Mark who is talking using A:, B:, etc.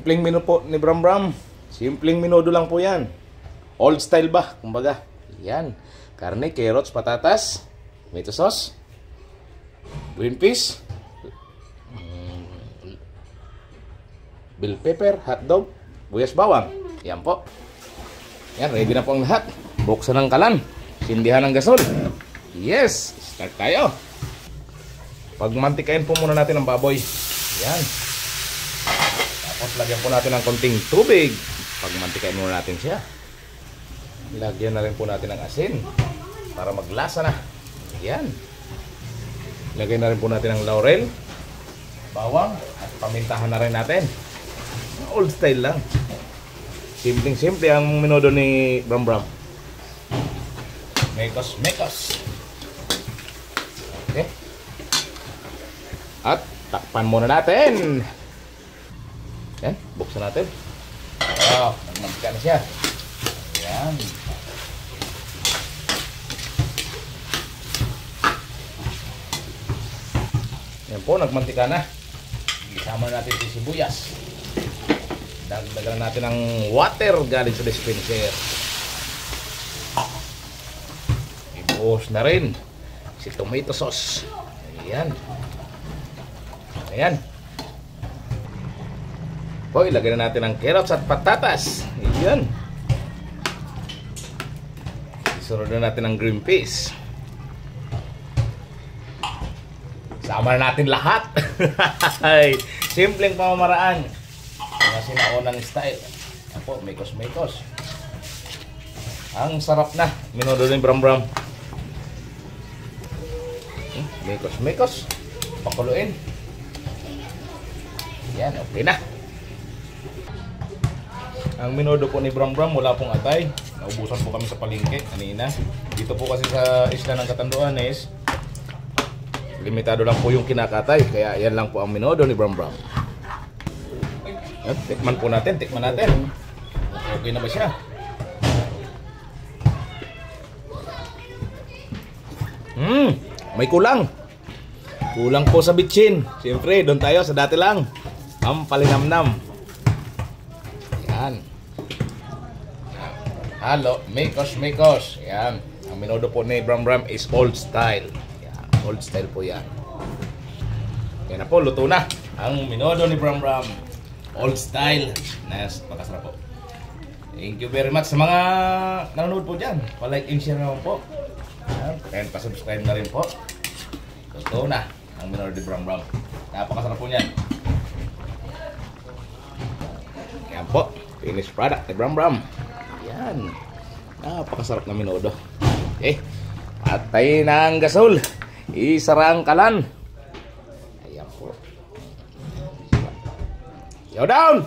A: Simpleng menu po ni Bram Bram. Simpleng minudo lang po yan. Old style ba, kumbaga. Yan. Karne, carrots, patatas, tomato sauce, green peas, bell pepper, hotdog, buyas bawang. Yan po. Yan, ready na po ang lahat. Buksan ng kalan. Sindihan ng gasol. Yes, start tayo. Pagmantikain po muna natin ang baboy. Yan. Tapos lagyan po natin ng konting tubig. Pagmantikain muna natin siya. Lagyan na rin po natin ng asin para maglasa na. Yan. Lagyan na rin po natin ng laurel, bawang, at pamintahan na rin natin. Old style lang. Simpleng-simple ang minudo ni Bram Bram. Mekos, mekos. Okay. At takpan muna natin. Yan, buksan natin. Wow, nagmantika na siya. Yan. Yan po, nagmantika na. Isama natin si sibuyas. Dagdagan natin ng water galing sa dispenser. Ibuhos na rin si tomato sauce. Ayan. Ayan. Po, ilagay na natin ang carrots at patatas. Ayan. Isunod na natin ang green peas. Sama na natin lahat. Simpleng pamamaraan. Mga sinaunang style. Apo, mekos-mekos. Ang sarap na. Minudo ni Bram Bram. Mekos-mekos. Pakuluin. Yan, okay na. Ang minudo po ni Bram Bram, wala pong atay. Naubusan po kami sa palengke kanina. Dito po kasi sa isla ng Catanduanes, limitado lang po yung kinakatay. Kaya yan lang po ang minudo ni Bram Bram. At tikman po natin, tikman natin. Okay na ba siya? May kulang. Kulang po sa bitchin. Siyempre, doon tayo sa dati lang. Ang palinamnam. Yan. Halo, mekos-mekos. Yan. Ang minudo po ni Bram Bram is old style. Yan. Old style po yan. Yan na po, luto na. Ang minudo ni Bram Bram. Old style. Nice, pakasarap po. Thank you very much sa mga nanonood po dyan. Pa-like and share naman po. And pa-subscribe na rin po. Luto na ang minudo ni Bram Bram. Napakasarap po niyan. Yan po. Finished product ni Bram Bram. Yan. Napakasarap na minudo. Okay. Patay na ang gasol. Isara ang kalan. Ayan po. Yo down!